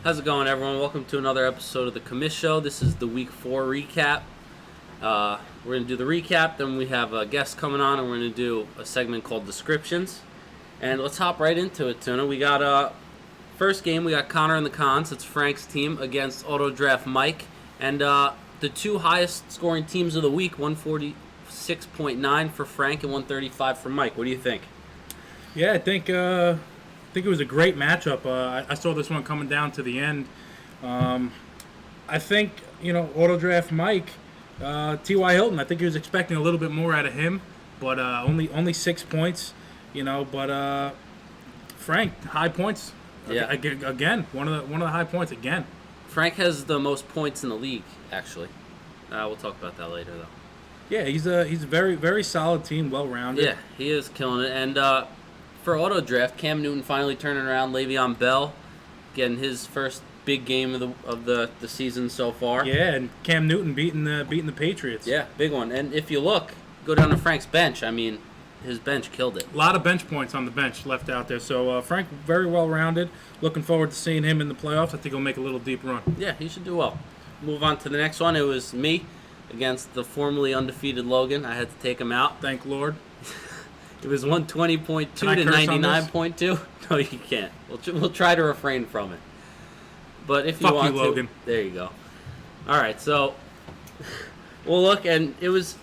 How's it going, everyone? Welcome to another episode of the Commish Show. This is the Week 4 recap. We're going to do the recap, then we have a guest coming on, and we're going to do a segment called Descriptions. And let's hop right into it, Tuna. We got, first game, we got Connor and the Cons. It's Frank's team against Auto Draft Mike. And the two highest scoring teams of the week, 146.9 for Frank and 135 for Mike. What do you think? Yeah, I think it was a great matchup. I saw this one coming down to the end. I think, Auto Draft Mike, T.Y. Hilton, I think he was expecting a little bit more out of him, but only 6 points, but Frank, high points. Yeah. Again, one of the high points again. Frank has the most points in the league, actually. We'll talk about that later, though. Yeah, he's a very, very solid team, well-rounded. Yeah, he is killing it. And for Auto Draft, Cam Newton finally turning around. Le'Veon Bell getting his first big game of the season so far. Yeah, and Cam Newton beating the Patriots. Yeah, big one. And if you look, go down to Frank's bench. I mean, his bench killed it. A lot of bench points on the bench left out there. So Frank, very well-rounded. Looking forward to seeing him in the playoffs. I think he'll make a little deep run. Yeah, he should do well. Move on to the next one. It was me against the formerly undefeated Logan. I had to take him out. Thank Lord. It was 120.2 to 99.2. No, you can't. We'll try to refrain from it. But if you want to, Logan. There you go. All right, so we'll look, and it was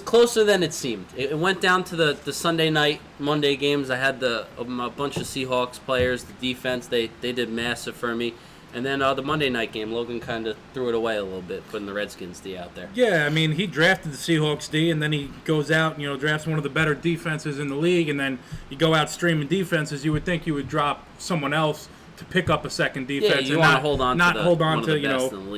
closer than it seemed. It went down to the Sunday night, Monday games. I had a bunch of Seahawks players, the defense. They did massive for me. And then the Monday night game, Logan kind of threw it away a little bit, putting the Redskins D out there. Yeah, I mean, he drafted the Seahawks D, and then he goes out and, drafts one of the better defenses in the league, and then you go out streaming defenses. You would think you would drop someone else to pick up a second defense. Yeah, you want to hold on to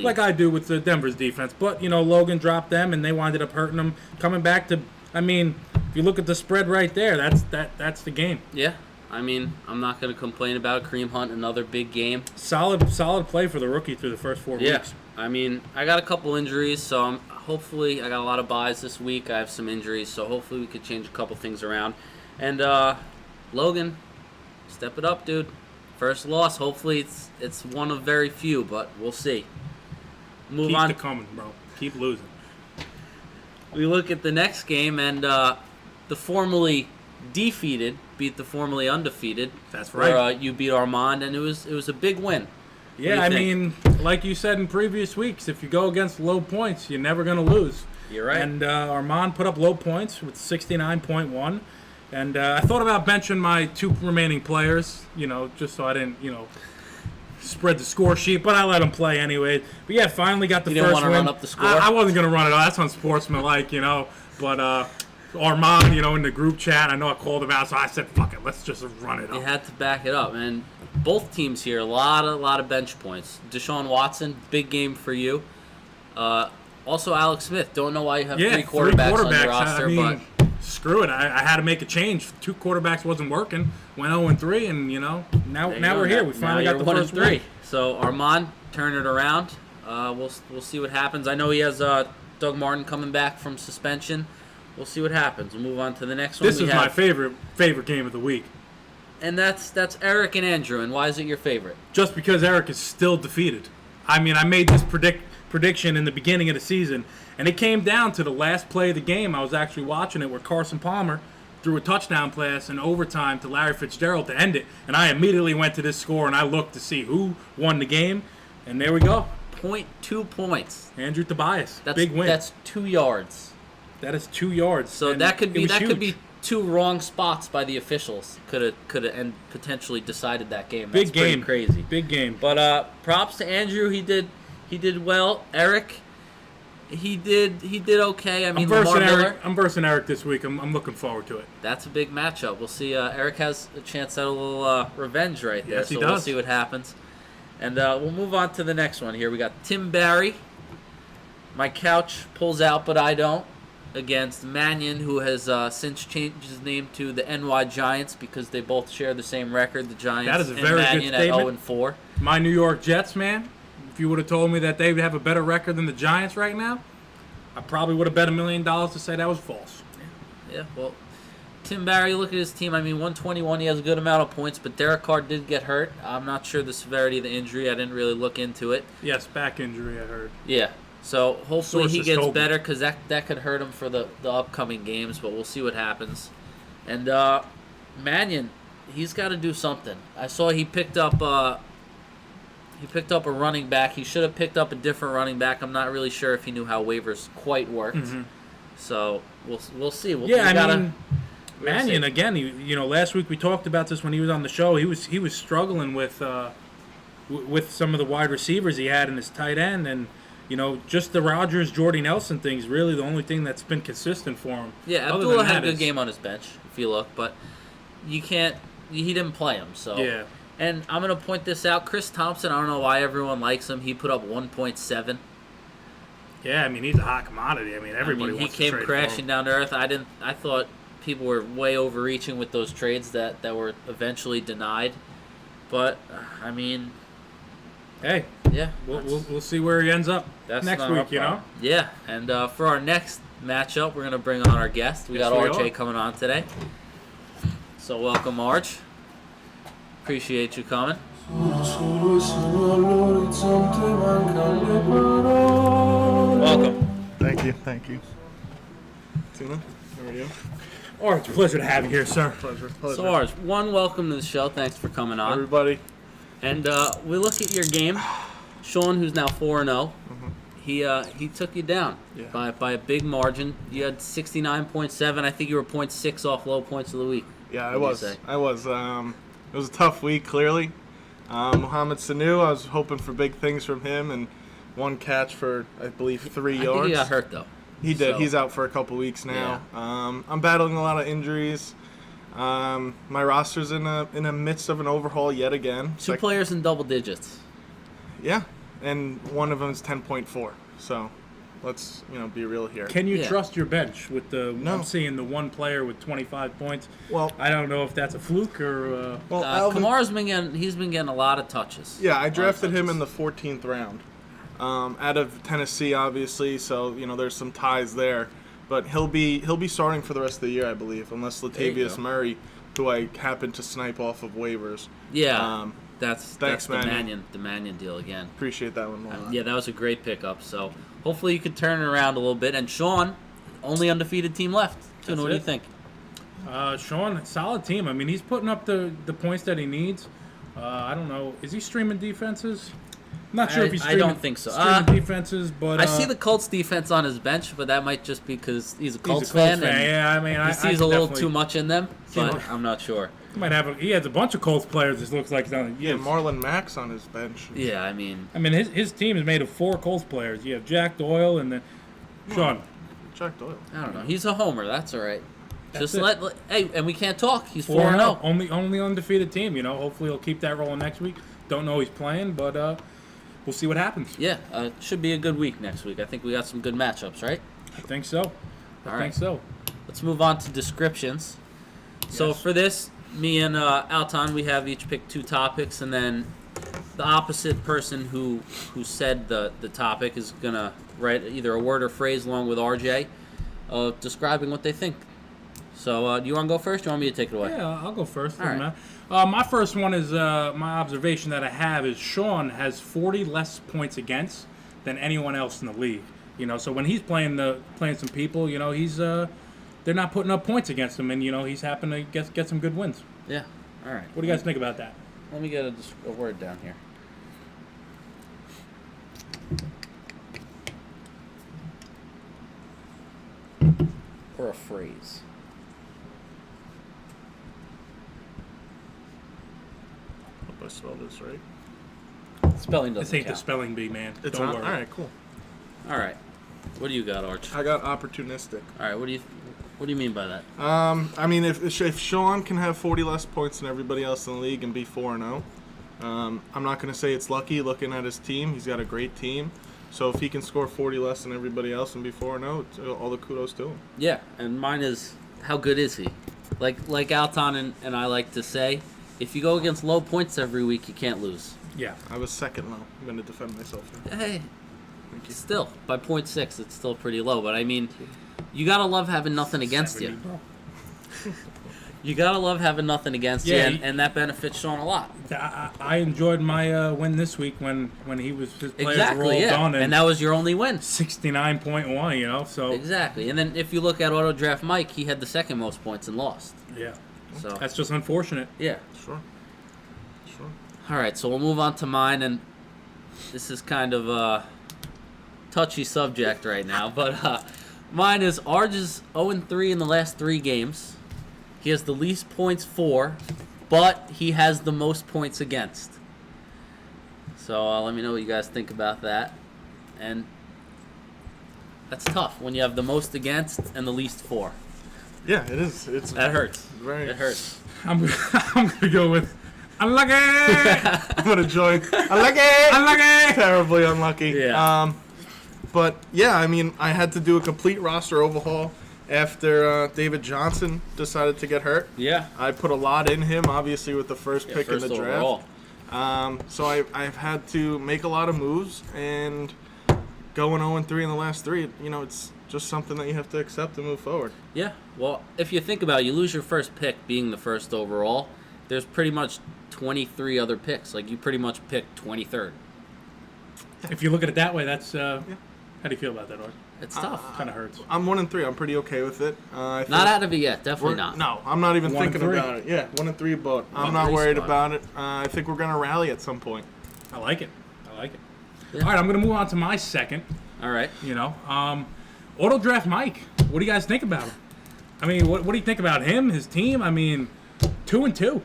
like I do with the Denver's defense. But, Logan dropped them, and they winded up hurting them. Coming back to, if you look at the spread right there, that's the game. Yeah. I'm not going to complain about Kareem Hunt, another big game. Solid play for the rookie through the first 4 weeks. I got a couple injuries, so hopefully I got a lot of buys this week. I have some injuries, so hopefully we could change a couple things around. And Logan, step it up, dude. First loss. Hopefully it's one of very few, but we'll see. Keep it coming, bro. Keep losing. We look at the next game, and the formerly defeated beat the formerly undefeated. That's right. Where, you beat Armand, and it was a big win. Yeah, like you said in previous weeks, if you go against low points, you're never going to lose. You're right. And Armand put up low points with 69.1. And I thought about benching my 2 remaining players, just so I didn't, spread the score sheet, but I let them play anyway. But yeah, finally got the first win. You didn't want to run up the score? I wasn't going to run it off. That's unsportsmanlike, But Armand, in the group chat, I know I called him out, so I said, fuck it, let's just run it up. You had to back it up, man. Both teams here, a lot of bench points. Deshaun Watson, big game for you. Also, Alex Smith. Don't know why you have 3 quarterbacks on your roster, but screw it. I had to make a change. 2 quarterbacks wasn't working. Went 0-3, and now we're here. We finally got the first 1-3. So Armand, turn it around. We'll see what happens. I know he has Doug Martin coming back from suspension. We'll see what happens. We'll move on to the next one. This is my favorite game of the week. And that's Eric and Andrew. And why is it your favorite? Just because Eric is still defeated. I made this prediction in the beginning of the season, and it came down to the last play of the game. I was actually watching it where Carson Palmer threw a touchdown pass in overtime to Larry Fitzgerald to end it, and I immediately went to this score, and I looked to see who won the game, and there we go. 0.2 points. Andrew Tobias, big win. That's 2 yards. That is 2 yards. So that could be 2 wrong spots by the officials. Could have and potentially decided that game. Big game, crazy. Big game. But props to Andrew. He did well. Eric, he did okay. I'm versing Eric this week. I'm looking forward to it. That's a big matchup. We'll see. Eric has a chance at a little revenge right there. Yes, he so does. We'll see what happens. And we'll move on to the next one here. We got Tim Barry. My couch pulls out, but I don't. Against Mannion, who has since changed his name to the NY Giants because they both share the same record. The Giants that is a and very Mannion good statement. at 0-4. My New York Jets, man. If you would have told me that they would have a better record than the Giants right now, I probably would have bet $1 million to say that was false. Yeah, well, Tim Barry, look at his team. I mean, 121, he has a good amount of points, but Derek Carr did get hurt. I'm not sure the severity of the injury. I didn't really look into it. Yes, back injury, I heard. Yeah. So hopefully he gets better me. because that could hurt him for the upcoming games, but we'll see what happens. And Mannion, he's got to do something. I saw he picked up a running back. He should have picked up a different running back. I'm not really sure if he knew how waivers quite worked. Mm-hmm. So we'll see. Mannion again. Last week we talked about this when he was on the show. He was struggling with some of the wide receivers he had in his tight end, and just the Rodgers, Jordy Nelson thing is really the only thing that's been consistent for him. Yeah, Abdullah had a good game on his bench, if you look, but he didn't play him. So yeah. And I'm gonna point this out. Chris Thompson, I don't know why everyone likes him. He put up 1.7. Yeah, I mean he's a hot commodity. I mean everybody wants to trade he came crashing down to earth. I thought people were way overreaching with those trades that were eventually denied. But I mean, hey, yeah, we'll see where he ends up next week. Yeah, and for our next matchup, we're gonna bring on our guest. We got RJ coming on today. So welcome, Arch. Appreciate you coming. Welcome. Thank you. Tuna, how are you? Arch, pleasure to have you here, sir. Pleasure. So Arch, welcome to the show. Thanks for coming on. Everybody. And we look at your game. Sean, who's now 4-0, he took you down by a big margin. You had 69.7. I think you were 0.6 off low points of the week. Yeah, I was. It was a tough week, clearly. Mohamed Sanu, I was hoping for big things from him, and one catch for, I believe, 3 yards. I think he got hurt, though. He did. So, he's out for a couple weeks now. Yeah. I'm battling a lot of injuries. My roster's in the midst of an overhaul yet again. Two players in double digits. Yeah, and one of them is 10.4. So let's be real here. Can you trust your bench with the? No. I'm seeing the one player with 25 points. Well, I don't know if that's a fluke or. Kamara's been getting a lot of touches. Yeah, I drafted him in the 14th round, out of Tennessee, obviously. So there's some ties there, but he'll be starting for the rest of the year, I believe, unless Latavius Murray, who I happen to snipe off of waivers. Yeah. That's Mannion. the Mannion deal again. Appreciate that one a lot. Yeah, that was a great pickup. So hopefully you could turn it around a little bit. And Sean, only undefeated team left. Tuna, what do you think? Sean, solid team. I mean, he's putting up the points that he needs. I don't know. Is he streaming defenses? I'm not sure if he's streaming. I don't think so. Streaming defenses, but I see the Colts defense on his bench, but that might just be because he's a Colts fan. And yeah, I mean, he sees a little too much in them, but I'm not sure. He has a bunch of Colts players. It looks like Marlon Mack's on his bench. Yeah, I mean, his team is made of 4 Colts players. You have Jack Doyle and then Sean. Jack Doyle. I don't know. He's a homer. That's all right. Just and we can't talk. He's 4-0. Only undefeated team. Hopefully he'll keep that rolling next week. Don't know he's playing, but we'll see what happens. Yeah, it should be a good week next week. I think we got some good matchups, right? I think so. I think so. Let's move on to descriptions. So for this, me and Alton, we have each picked 2 topics, and then the opposite person who said the topic is going to write either a word or phrase along with RJ describing what they think. So do you want to go first, or do you want me to take it away? Yeah, I'll go first. All right. My first one is my observation that I have is Sean has 40 less points against than anyone else in the league. So when he's playing some people, he's they're not putting up points against him, and he's happened to get some good wins. Yeah. All right. What do you guys think about that? Let me get a word down here. Or a phrase. Hope I spell this right. Spelling doesn't This ain't count. the spelling bee, man. It's Don't not. worry. All right, cool. All right. What do you got, Arch? I got opportunistic. All right. What do you mean by that? I mean, if Sean can have 40 less points than everybody else in the league and be 4-0, I'm not going to say it's lucky looking at his team. He's got a great team. So if he can score 40 less than everybody else and be 4-0, all the kudos to him. Yeah, and mine is, how good is he? Like Alton and I like to say, if you go against low points every week, you can't lose. Yeah. I was second low. I'm going to defend myself here. Hey, still, by 0.6, it's still pretty low. But, I mean, you got to love having nothing against 70, you. bro. You gotta love having nothing against you, Yeah, and that benefits Sean a lot. I enjoyed my win this week when his players Exactly, rolled yeah. on And that was your only win. 69.1, you know. So Exactly. And then if you look at Auto Draft Mike, he had the second most points and lost. yeah, So that's just unfortunate. yeah. Sure. All right, so we'll move on to mine, and this is kind of a touchy subject right now, but mine is Arj is 0-3 in the last 3 games. He has the least points for, but he has the most points against. So let me know what you guys think about that. And that's tough when you have the most against and the least for. Yeah, it is. It's That hurts. very. It hurts. I'm gonna go with unlucky. I'm gonna join. Unlucky. Unlucky. Terribly unlucky. Yeah. But yeah, I mean, I had to do a complete roster overhaul after David Johnson decided to get hurt. Yeah. I put a lot in him, obviously, with the first pick First in the draft. overall. So I've had to make a lot of moves, and going 0-3 in the last 3, you know, it's just something that you have to accept and move forward. Yeah, well, if you think about it, you lose your first pick being the first overall. There's pretty much 23 other picks. Like, you pretty much picked 23rd. If you look at it that way, that's how do you feel about that, Art? It's tough. Kind of hurts. I'm 1-3. I'm pretty okay with it. I think Not out of it yet. Definitely not. No, I'm not even 1 and thinking 3. about it. Yeah, 1-3, but I'm 1-3 not worried spot. about it. I think we're gonna rally at some point. I like it. Yeah. All right, I'm gonna move on to my second. All right. You know, Auto Draft Mike. What do you guys think about him? I mean, what do you think about him, his team? I mean, 2-2.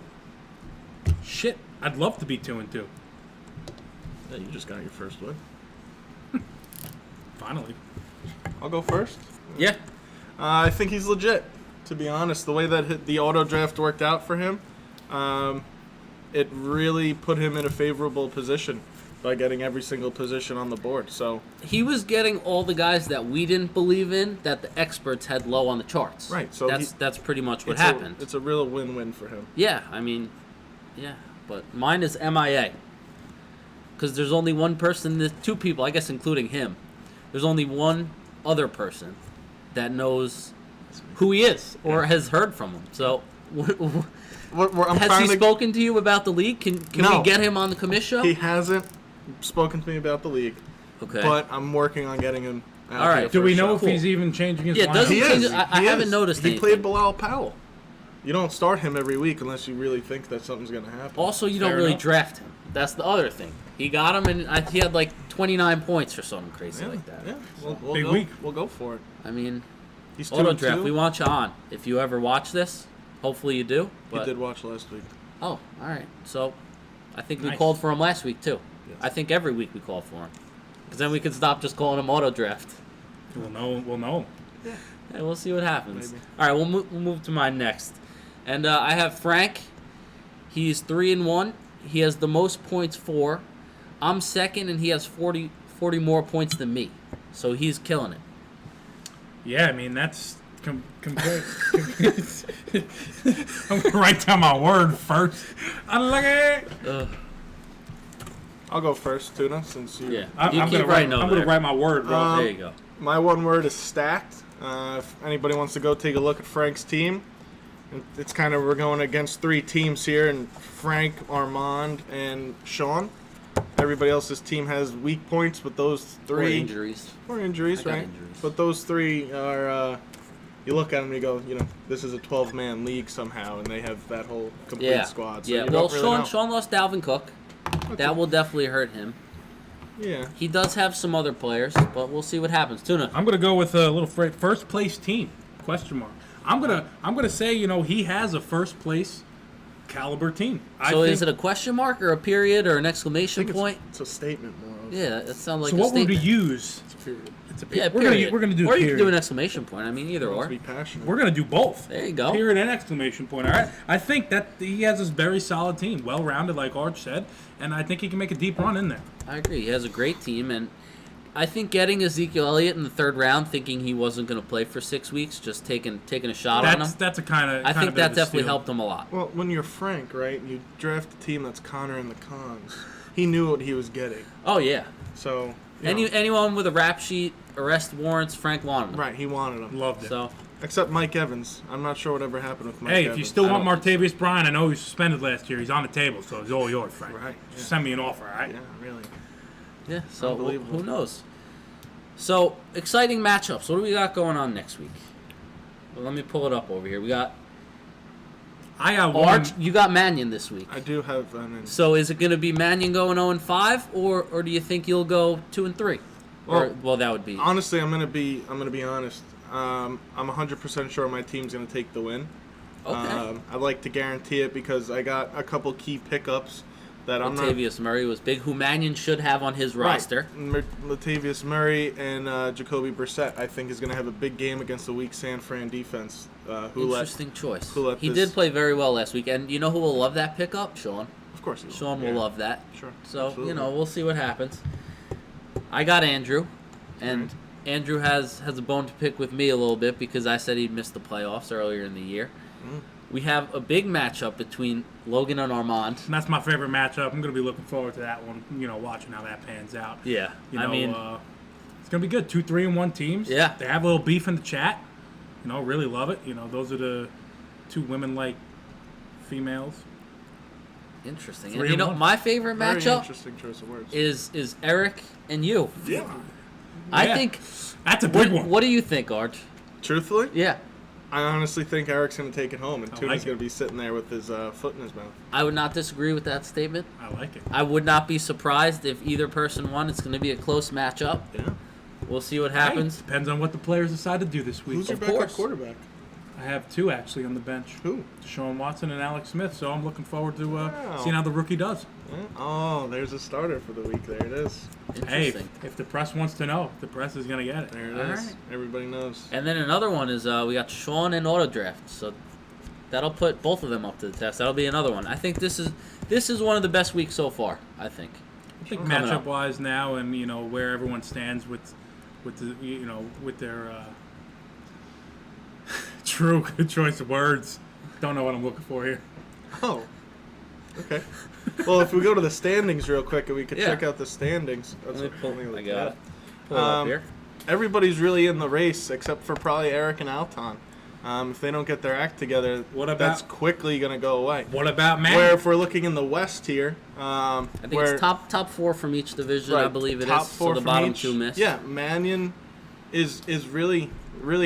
Shit, I'd love to be 2-2. Yeah, you just got your first win. Finally. I'll go first. Yeah. I think he's legit, to be honest. The way that the auto draft worked out for him, it really put him in a favorable position by getting every single position on the board. So He was getting all the guys that we didn't believe in that the experts had low on the charts. Right, so that's pretty much what it's happened. it's a real win-win for him. Yeah, I mean, yeah. But mine is MIA. Because there's only one person, there's 2 people, I guess including him. There's only one other person that knows who he is or has heard from him. So, I'm has trying he to- spoken to you about the league? Can No. we get him on the Commish show? He hasn't spoken to me about the league, Okay. but I'm working on getting him out All right. here Do for we a know show. if he's even changing his Yeah, lineup? doesn't He change is. it. I He haven't is. noticed He anything. played Bilal Powell. You don't start him every week unless you really think that something's going to happen. Also, you don't Fair really enough. draft him. That's the other thing. He got him, and he had like 29 points or something crazy yeah, like that. yeah. We'll Big go, week. We'll go for it. I mean, He's auto 2-2. draft. We want you on. If you ever watch this, hopefully you do. He But, did watch last week. Oh, all right. So, I think we Nice. called for him last week too. Yes. I think every week we call for him, because then we can stop just calling him auto draft. We'll know. We'll know. And we'll see what happens. Maybe. All right, we'll move to mine next. And I have Frank. He's 3-1. He has the most points for. I'm second, and he has 40 more points than me. So he's killing it. Yeah, I mean that's compared. I'm gonna write down my word first. Unlucky. Ugh. I'll go first, Tuna, since you. Yeah. I'm You gonna keep writing I'm over gonna there. write my word, bro. There you go. My one word is stacked. If anybody wants to go take a look at Frank's team, it's kind of, we're going against 3 teams here, and Frank, Armand, and Sean. Everybody else's team has weak points, but those 3 Or injuries. or injuries, I got right? injuries. But those 3 are. You look at them and you go, you know, this is a 12-man league somehow, and they have that whole complete Yeah. squad. So Yeah. you Well, don't really know. Sean lost Dalvin Cook. That will definitely hurt him. Yeah. He does have some other players, but we'll see what happens. Tuna. I'm gonna go with a little first place team? Question mark. I'm gonna say, you know, he has a first place caliber team. So is it a question mark or a period or an exclamation point? It's a statement more of. Yeah, that sounds like So a what would we statement. use? It's a period. It's a Yeah, we're period. gonna do or you period. can do an exclamation point. I mean, either Let's or. be passionate. We're gonna do both. There you go. Period and exclamation point. All right. I think that he has this very solid team, well rounded, like Arch said, and I think he can make a deep run in there. I agree. He has a great team, and I think getting Ezekiel Elliott in the 3rd round, thinking he wasn't going to play for 6 weeks, just taking a shot on him. That's a kind of. I think that definitely helped him a lot. Well, when you're Frank, right, you draft a team that's Connor and the Cons. He knew what he was getting. Oh yeah. So, you know, Anyone with a rap sheet, arrest warrants, Frank wanted him. right, he wanted him. Loved it. So Except Mike Evans. I'm not sure whatever happened with Mike Hey, Evans. if you still want don't think Martavius Bryant, I know he was suspended last year. He's on the table, so it's all yours, Frank. Right, Just yeah. send me an offer, all right? Yeah, really. Yeah, so Unbelievable. who knows? So, exciting matchups. What do we got going on next week? Well, let me pull it up over here. We got I got one. Arch. You got Mannion this week. I do have So is it going to be Mannion going 0-5, or do you think you'll go 2-3? Well, that would be. honestly, I'm gonna be honest. I'm 100% sure my team's gonna take the win. Okay. I'd like to guarantee it because I got a couple key pickups that I'm not. Latavius Murray was big, who Mannion should have on his roster. Latavius Murray and Jacoby Brissett, I think, is going to have a big game against the weak San Fran defense. Interesting choice. let He this- did play very well last week, and you know who will love that pickup? Sean. Of course, he will. Sean will Yeah. love that. Sure. So, Absolutely. we'll see what happens. I got Andrew, and Andrew has a bone to pick with me a little bit because I said he'd missed the playoffs earlier in the year. We have a big matchup between Logan and Armand. And that's my favorite matchup. I'm going to be looking forward to that one, watching how that pans out. Yeah, It's going to be good. 2 3-1 teams. Yeah. They have a little beef in the chat. Really love it. Those are the 2 women-like females. Interesting. 3 And and 1. my favorite Very matchup interesting choice of words. is Eric and you. Yeah. I Yeah. think. That's a big one. What do you think, Arch? Truthfully, Yeah, I honestly think Eric's going to take it home, and I Tuna's like going to be sitting there with his foot in his mouth. I would not disagree with that statement. I like it. I would not be surprised if either person won. It's going to be a close matchup. Yeah. We'll see what happens. Hey, depends on what the players decide to do this week. Who's your Of backup course. quarterback? I have 2 actually on the bench. Who? Deshaun Watson and Alex Smith, so I'm looking forward to Wow. seeing how the rookie does. Yeah. Oh, there's a starter for the week. There it is. Hey, Interesting. if the press wants to know, the press is going to get it. There it All is. right. Everybody knows. And then another one is we got Sean and Auto Draft. So that'll put both of them up to the test. That'll be another one. I think this is one of the best weeks so far. I think. I think Coming up. matchup-wise now, and where everyone stands with the with their true good choice of words. Don't know what I'm looking for here. Oh. Okay. Well, if we go to the standings real quick, and we could Yeah. check out the standings. Let me pull. look I at got that. it. Pull it up Um, here. Everybody's really in the race except for probably Eric and Alton. If they don't get their act together, What about- that's quickly going to go away. What about Matt? Where if we're looking in the West here, I think it's top 4 from each division. I right, believe it top is. 4 So the from bottom each. 2 miss. Yeah, Mannion is really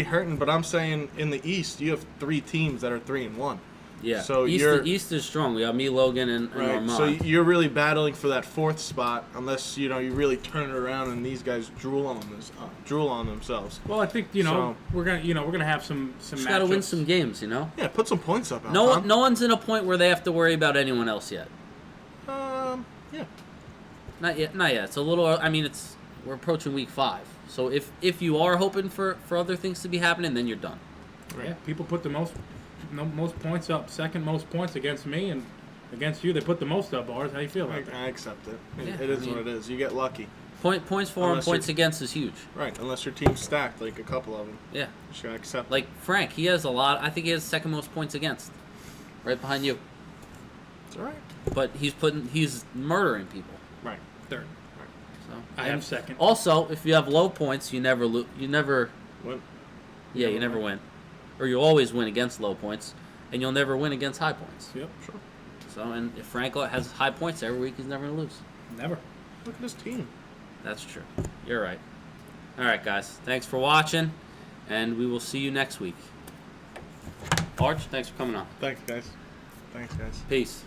hurting, but I'm saying in the East you have 3 teams that are 3-1. Yeah. So East is strong. We got me, Logan, and Right, Armand. so you're really battling for that 4th spot, unless you really turn it around and these guys drool on themselves. Well, I think So- we're gonna have some Just got to win matchups. some games, Yeah, put some points up. No, Alton. no one's in a point where they have to worry about anyone else yet. Yeah. Not yet. Not yet. It's a little. I mean, we're approaching week 5. So if you are hoping for other things to be happening, then you're done. Yeah, people put the most points up, second most points against me, and against you they put the most up. Bars, how you feel about that? I accept it. Yeah, It is I mean- what it is. You get lucky. Points for and Unless points you're- against is huge. Right, unless your team's stacked, like a couple of them. Yeah. You just gotta accept. Like Frank, he has a lot. I think he has second most points against, right behind you. It's all right. But he's murdering people. Right. Third. So I am second. Also, if you have low points, you never You never. What? Yeah, you never win, or you always win against low points, and you'll never win against high points. Yep. Sure. So, and if Frank has high points every week, he's never gonna lose. Never. Look at this team. That's true. You're right. All right, guys. Thanks for watching, and we will see you next week. Arch, thanks for coming on. Thanks, guys. Thanks, guys. Peace.